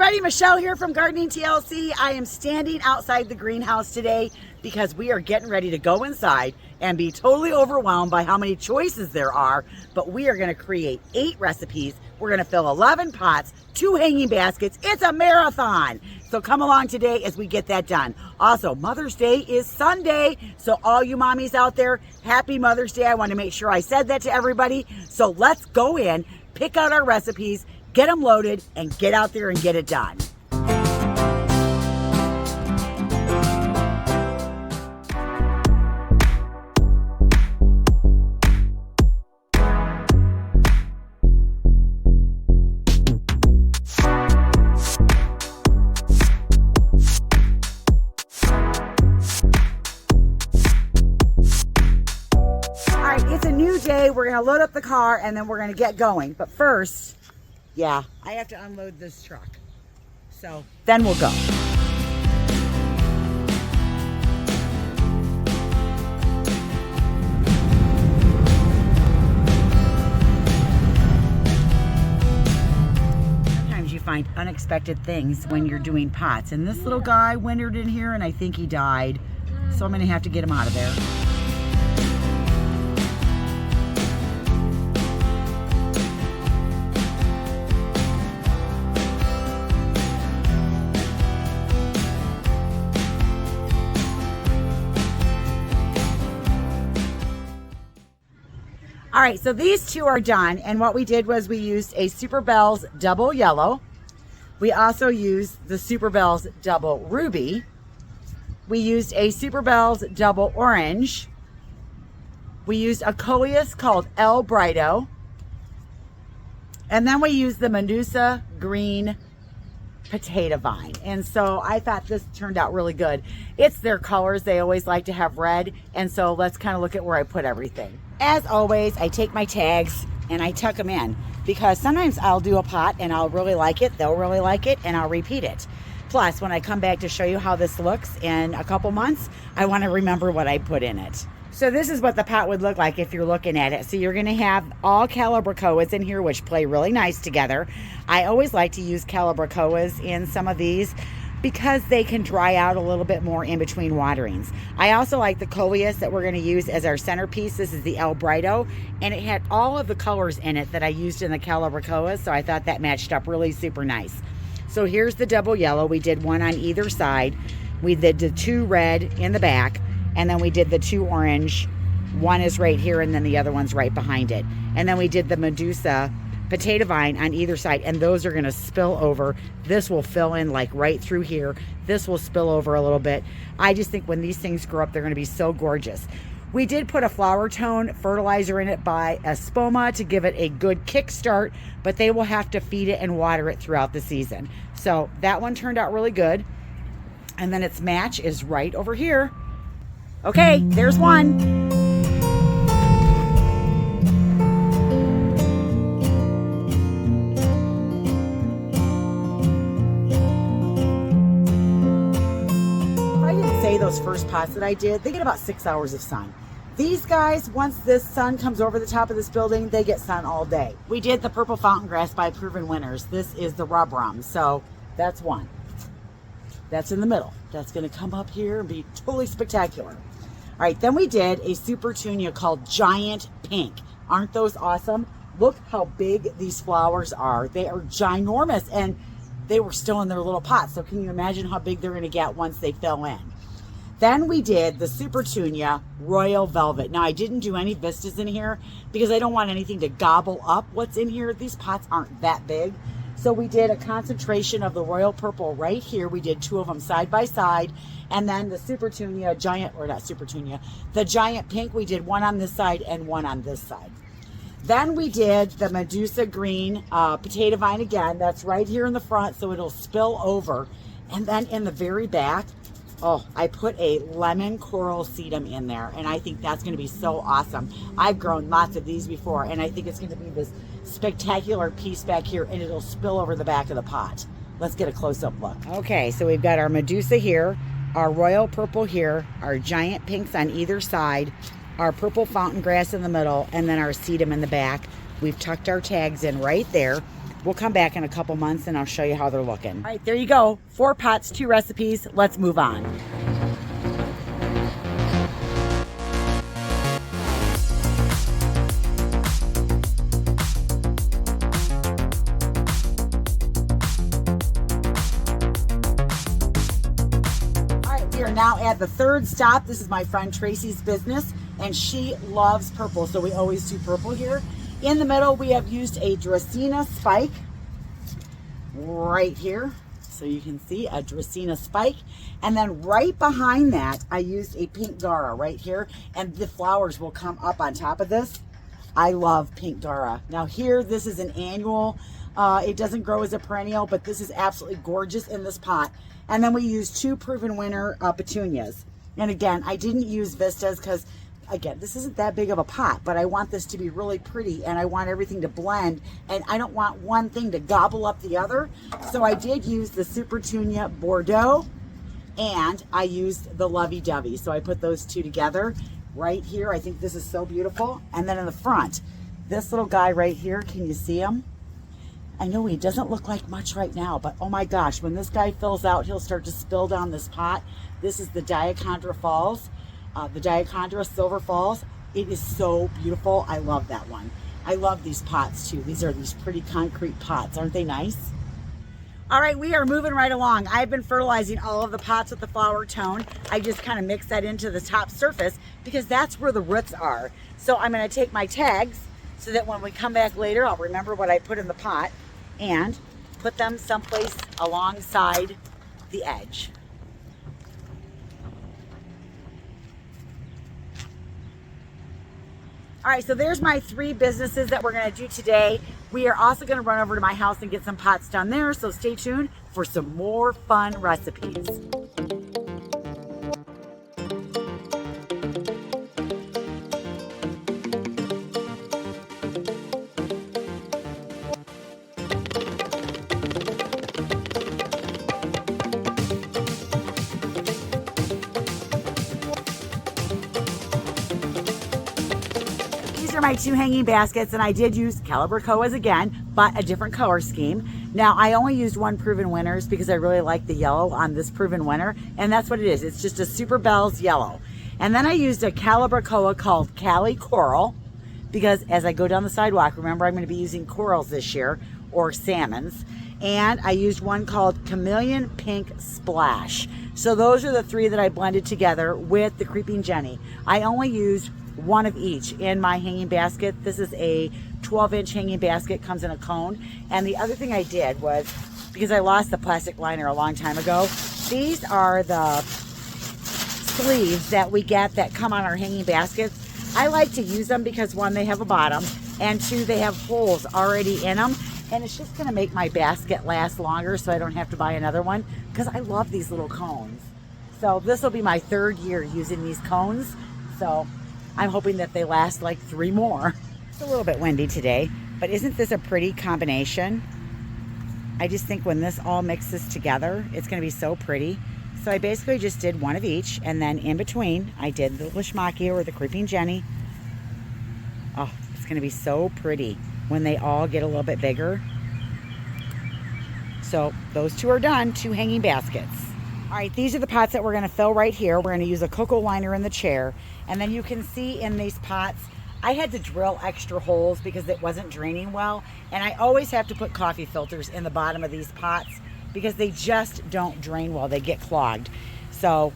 everybody, Michelle here from Gardening TLC. I am standing outside the greenhouse today because we are getting ready to go inside and be totally overwhelmed by how many choices there are. But we are going to create 8 recipes. We're going to fill 11 pots, 2 hanging baskets. It's a marathon. So come along today as we get that done. Also, Mother's Day is Sunday. So all you mommies out there, happy Mother's Day. I want to make sure I said that to everybody. So let's go in, pick out our recipes, get them loaded, and get out there and get it done. All right, it's a new day. We're gonna load up the car and then we're gonna get going. But first, yeah, I have to unload this truck. So then we'll go. Sometimes you find unexpected things when you're doing pots. And this little guy wintered in here and I think he died. So I'm gonna have to get him out of there. All right, so these 2 are done, and what we did was we used a Superbells double yellow. We also used the Superbells double ruby. We used a Superbells double orange. We used a Coleus called El Brighto. And then we used the Medusa green potato vine. And so I thought this turned out really good. It's their colors. They always like to have red. And so let's kind of look at where I put everything. As always, I take my tags and I tuck them in because sometimes I'll do a pot and I'll really like it, they'll really like it, and I'll repeat it. Plus, when I come back to show you how this looks in a couple months, I want to remember what I put in it. So this is what the pot would look like if you're looking at it. So you're going to have all Calibrachoas in here, which play really nice together. I always like to use Calibrachoas in some of these because they can dry out a little bit more in between waterings. I also like the Coleus that we're going to use as our centerpiece. This is the El Brighto, and it had all of the colors in it that I used in the Calibrachoa, so I thought that matched up really super nice. So here's the double yellow. We did 1 on either side. We did the 2 red in the back, and then we did the 2 orange. 1 is right here, and then the other one's right behind it. And then we did the Medusa potato vine on either side, and those are going to spill over. This will fill in like right through here. This will spill over a little bit. I just think when these things grow up, they're going to be so gorgeous. We did put a flower tone fertilizer in it by Espoma to give it a good kickstart, but they will have to feed it and water it throughout the season. So that one turned out really good. And then its match is right over here. Okay, there's one. Those first pots that I did, they get about 6 hours of sun. These guys, once this sun comes over the top of this building, they get sun all day. We did the purple fountain grass by Proven Winners. This is the Rubrum, so that's one. That's in the middle. That's going to come up here and be totally spectacular. All right, then we did a Supertunia called Giant Pink. Aren't those awesome? Look how big these flowers are. They are ginormous, and they were still in their little pots, so can you imagine how big they're going to get once they fill in? Then we did the Supertunia Royal Velvet. Now, I didn't do any vistas in here because I don't want anything to gobble up what's in here. These pots aren't that big. So we did a concentration of the Royal Purple right here. We did 2 of them side by side. And then the Supertunia Giant, or not Supertunia, the Giant Pink, we did 1 on this side and 1 on this side. Then we did the Medusa Green potato vine again. That's right here in the front, so it'll spill over. And then in the very back, oh, I put a lemon coral sedum in there, and I think that's going to be so awesome. I've grown lots of these before, and I think it's going to be this spectacular piece back here, and it'll spill over the back of the pot. Let's get a close-up look. Okay, so we've got our Medusa here, our royal purple here, our giant pinks on either side, our purple fountain grass in the middle, and then our sedum in the back. We've tucked our tags in right there. we'll come back in a couple months and I'll show you how they're looking. All right, there you go. 4 pots, 2 recipes. Let's move on. We are now at the 3rd stop. This is my friend Tracy's business, and she loves purple, so we always do purple here. In the middle, we have used a Dracena Spike right here, so you can see a Dracena Spike. And then right behind that, I used a pink Gaura right here, and the flowers will come up on top of this. I love pink Gaura. Now here, this is an annual. It doesn't grow as a perennial, but this is absolutely gorgeous in this pot. And then we used 2 proven winner petunias. And again, I didn't use vistas because, again, this isn't that big of a pot, but I want this to be really pretty and I want everything to blend and I don't want one thing to gobble up the other. So I did use the Supertunia Bordeaux and I used the Lovie Dovie. So I put those 2 together right here. I think this is so beautiful. And then in the front, this little guy right here, can you see him? I know he doesn't look like much right now, but oh my gosh, when this guy fills out, he'll start to spill down this pot. This is the Dichondra Falls, the Dichondra Silver Falls. It is so beautiful. I love that one. I love these pots too. These are these pretty concrete pots. Aren't they nice? All right, we are moving right along. I've been fertilizing all of the pots with the flower tone. I just kind of mix that into the top surface because that's where the roots are. So I'm going to take my tags so that when we come back later, I'll remember what I put in the pot and put them someplace alongside the edge. All right, so there's my 3 businesses that we're gonna do today. We are also gonna run over to my house and get some pots done there, so stay tuned for some more fun recipes. Are my 2 hanging baskets, and I did use Calibrachoas again, but a different color scheme. Now I only used 1 proven winners because I really like the yellow on this proven winner, and that's what it is. It's just a Superbells yellow. And then I used a Calibrachoa called Cali Coral because as I go down the sidewalk, remember I'm going to be using corals this year or salmons. And I used one called Chameleon Pink Splash. So those are the 3 that I blended together with the Creeping Jenny. I only used 1 of each in my hanging basket. This is a 12-inch hanging basket, comes in a cone. And the other thing I did was, because I lost the plastic liner a long time ago, these are the sleeves that we get that come on our hanging baskets. I like to use them because 1, they have a bottom, and 2, they have holes already in them. And it's just gonna make my basket last longer so I don't have to buy another one because I love these little cones. So this will be my 3rd year using these cones. So I'm hoping that they last like 3 more. It's a little bit windy today, but isn't this a pretty combination? I just think when this all mixes together, it's gonna be so pretty. So I basically just did 1 of each, and then in between, I did the Leishmachia or the Creeping Jenny. Oh, it's gonna be so pretty when they all get a little bit bigger. So those 2 are done, 2 hanging baskets. All right, these are the pots that we're gonna fill right here. We're gonna use a cocoa liner in the chair. And then you can see in these pots, I had to drill extra holes because it wasn't draining well. And I always have to put coffee filters in the bottom of these pots because they just don't drain well, they get clogged. So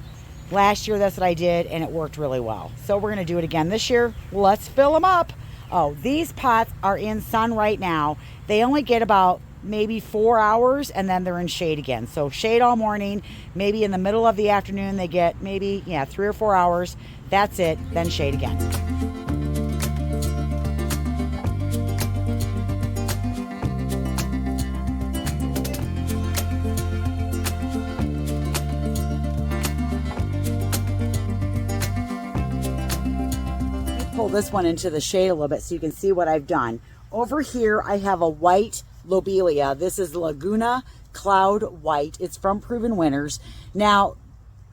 last year that's what I did and it worked really well. So we're gonna do it again this year. Let's fill them up. Oh, these pots are in sun right now. They only get about maybe 4 hours and then they're in shade again. So shade all morning, maybe in the middle of the afternoon they get maybe 3 or 4 hours. That's it, then shade again. Pull this one into the shade a little bit so you can see what I've done. Over here I have a white lobelia. This is Laguna Cloud White. It's from Proven Winners. Now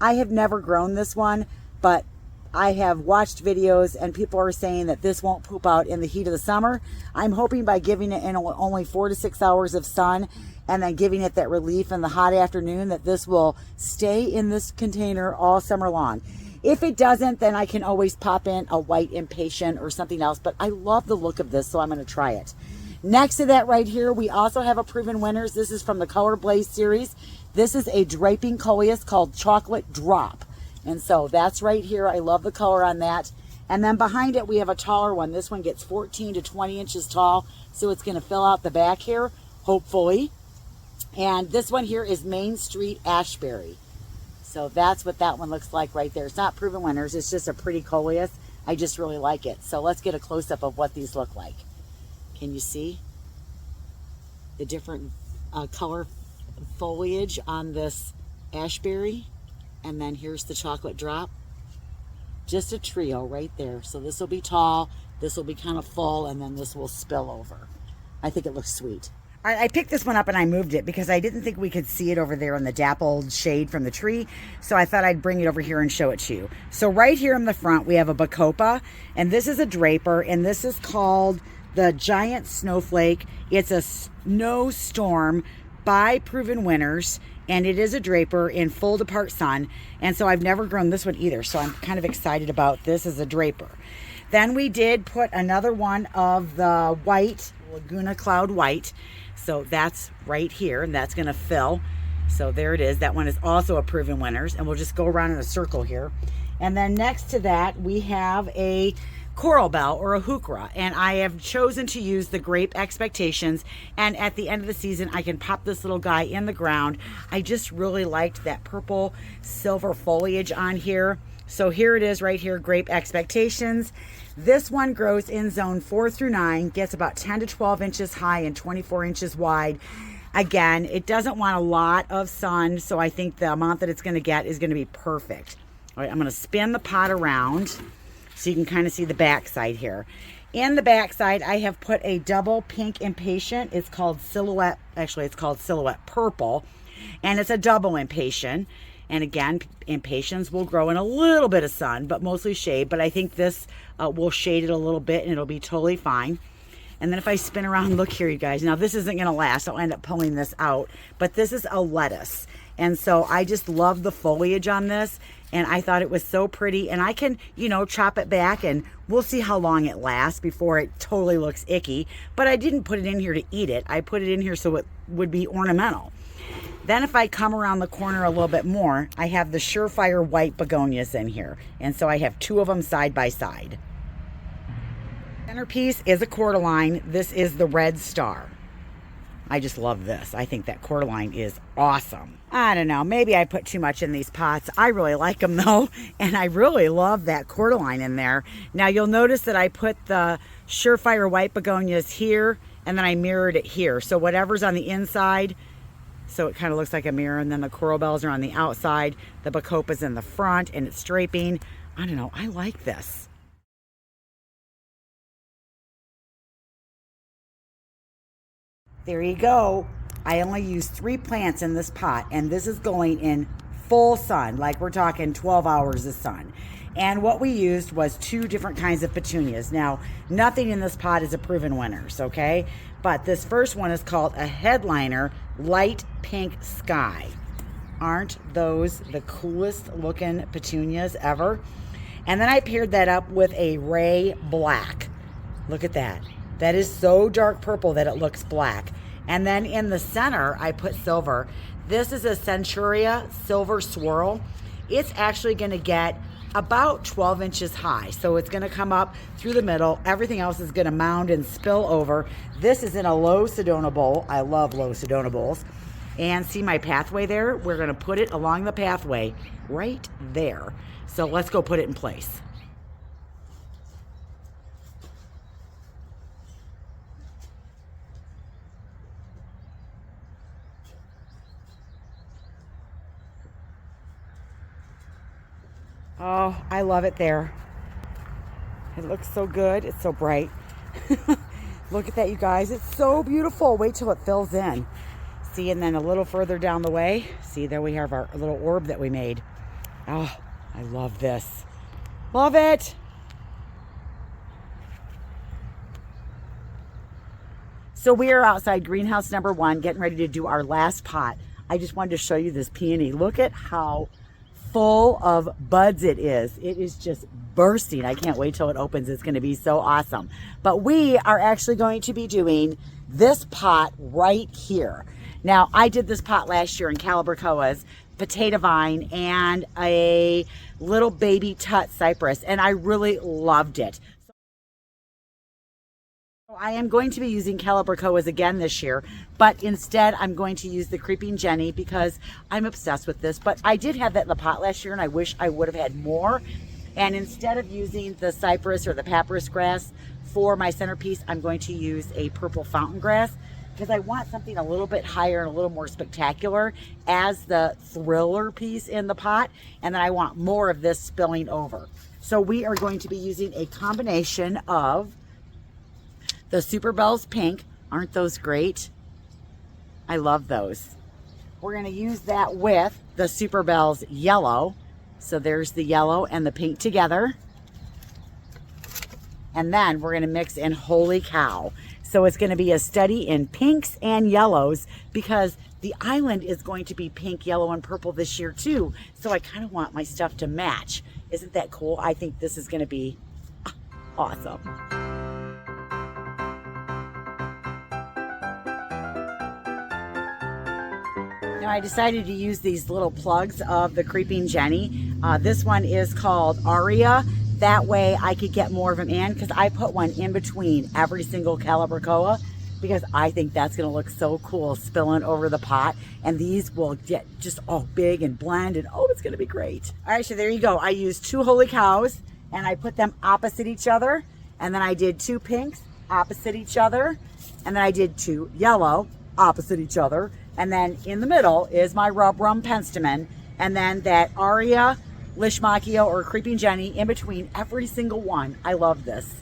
I have never grown this one, but I have watched videos and people are saying that this won't poop out in the heat of the summer. I'm hoping by giving it in only 4 to 6 hours of sun and then giving it that relief in the hot afternoon, that this will stay in this container all summer long. If it doesn't, then I can always pop in a white impatient or something else, but I love the look of this, so I'm going to try it. Next to that right here, we also have a proven winners. This is from the Color Blaze series. This is a draping coleus called Chocolate Drop. And so that's right here. I love the color on that. And then behind it, we have a taller one. This one gets 14 to 20 inches tall, so it's going to fill out the back here, hopefully. And this one here is Main Street Ashberry. So that's what that one looks like right there. It's not proven winners. It's just a pretty coleus. I just really like it. So let's get a close-up of what these look like. Can you see the different color foliage on this ashberry? And then here's the chocolate drop. Just a trio right there. So this will be tall, this will be kind of full, and then this will spill over. I think it looks sweet. I picked this one up and I moved it because I didn't think we could see it over there in the dappled shade from the tree. So I thought I'd bring it over here and show it to you. So right here in the front, we have a bacopa, and this is a draper, and this is called the Giant Snowflake. It's a snowstorm by Proven Winners, and it is a draper in full depart sun. And so I've never grown this one either, so I'm kind of excited about this as a draper. Then we did put another one of the white, Laguna Cloud White. So that's right here, and that's going to fill. So there it is. That one is also a Proven Winners, and we'll just go around in a circle here. And then next to that, we have a Coral Bell or a Heuchera, and I have chosen to use the Grape Expectations, and at the end of the season I can pop this little guy in the ground. I just really liked that purple silver foliage on here. So here it is right here, Grape Expectations. This one grows in zone 4 through 9, gets about 10 to 12 inches high and 24 inches wide. Again, it doesn't want a lot of sun, so I think the amount that it's going to get is going to be perfect. All right, I'm going to spin the pot around so you can kind of see the back side here. In the back side, I have put a double pink impatient. It's called Silhouette. Actually, it's called Silhouette Purple, and it's a double impatient. And again, impatiens will grow in a little bit of sun, but mostly shade. But I think this will shade it a little bit, and it'll be totally fine. And then if I spin around, look here, you guys. Now, this isn't going to last. I'll end up pulling this out. But this is a lettuce. And so I just love the foliage on this. And I thought it was so pretty. And I can, you know, chop it back, and we'll see how long it lasts before it totally looks icky. But I didn't put it in here to eat it. I put it in here so it would be ornamental. Then if I come around the corner a little bit more, I have the Surefire White Begonias in here. And so I have 2 of them side by side. Centerpiece is a cordyline. This is the Red Star. I just love this. I think that cordyline is awesome. I don't know. Maybe I put too much in these pots. I really like them though. And I really love that cordyline in there. Now you'll notice that I put the Surefire White Begonias here, and then I mirrored it here. So whatever's on the inside, so it kind of looks like a mirror, and then the coral bells are on the outside. The bacopa's in the front, and it's draping. I don't know. I like this. There you go. I only used 3 plants in this pot, and this is going in full sun, like we're talking 12 hours of sun. And what we used was 2 different kinds of petunias. Now, nothing in this pot is a Proven Winners, okay? But this first one is called a Headliner Light Pink Sky. Aren't those the coolest looking petunias ever? And then I paired that up with a Ray Black. Look at that. That is so dark purple that it looks black. And then in the center, I put silver. This is a Centuria Silver Swirl. It's actually going to get about 12 inches high. So it's going to come up through the middle. Everything else is going to mound and spill over. This is in a low Sedona bowl. I love low Sedona bowls. And see my pathway there? We're going to put it along the pathway right there. So let's go put it in place. Oh, I love it there. It looks so good. It's so bright. Look at that, you guys. It's so beautiful. Wait till it fills in. See, and then a little further down the way, see, there we have our little orb that we made. Oh, I love this. Love it. So we are outside greenhouse number 1, getting ready to do our last pot. I just wanted to show you this peony. Look at how full of buds it is. It is just bursting. I can't wait till it opens. It's going to be so awesome. But we are actually going to be doing this pot right here. Now, I did this pot last year in Calibrachoa's potato vine and a little baby tut cypress, and I really loved it. I am going to be using Calibrachoas again this year, but instead I'm going to use the Creeping Jenny because I'm obsessed with this. But I did have that in the pot last year, and I wish I would have had more. And instead of using the cypress or the papyrus grass for my centerpiece, I'm going to use a purple fountain grass because I want something a little bit higher and a little more spectacular as the thriller piece in the pot. And then I want more of this spilling over. So we are going to be using a combination of the Superbells pink. Aren't those great? I love those. We're going to use that with the Superbells yellow. So there's the yellow and the pink together. And then we're going to mix in Holy Cow. So it's going to be a study in pinks and yellows because the island is going to be pink, yellow, and purple this year too. So I kind of want my stuff to match. Isn't that cool? I think this is going to be awesome. Now I decided to use these little plugs of the Creeping Jenny. This one is called Aria. That way I could get more of them in because I put one in between every single Calibrachoa because I think that's going to look so cool spilling over the pot. And these will get just all big and blend, and oh, it's going to be great. All right, so there you go. I used 2 Holy Cows and I put them opposite each other. And then I did 2 pinks opposite each other. And then I did 2 yellow opposite each other. And then in the middle is my Rubrum Penstemon. And then that Aria, Lishmachio, or Creeping Jenny in between every single one. I love this.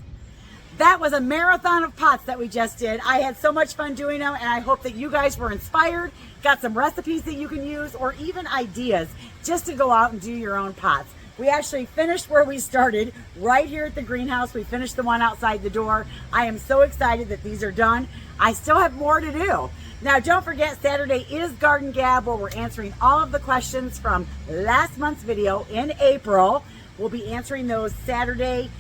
That was a marathon of pots that we just did. I had so much fun doing them, and I hope that you guys were inspired, got some recipes that you can use, or even ideas just to go out and do your own pots. We actually finished where we started, right here at the greenhouse. We finished the one outside the door. I am so excited that these are done. I still have more to do. Now, don't forget, Saturday is Garden Gab, where we're answering all of the questions from last month's video in April. We'll be answering those Saturday.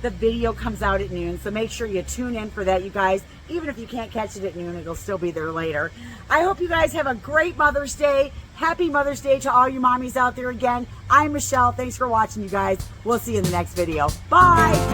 The video comes out at noon, so make sure you tune in for that, you guys. Even if you can't catch it at noon, it'll still be there later. I hope you guys have a great Mother's Day. Happy Mother's Day to all you mommies out there again. I'm Michelle. Thanks for watching, you guys. We'll see you in the next video. Bye.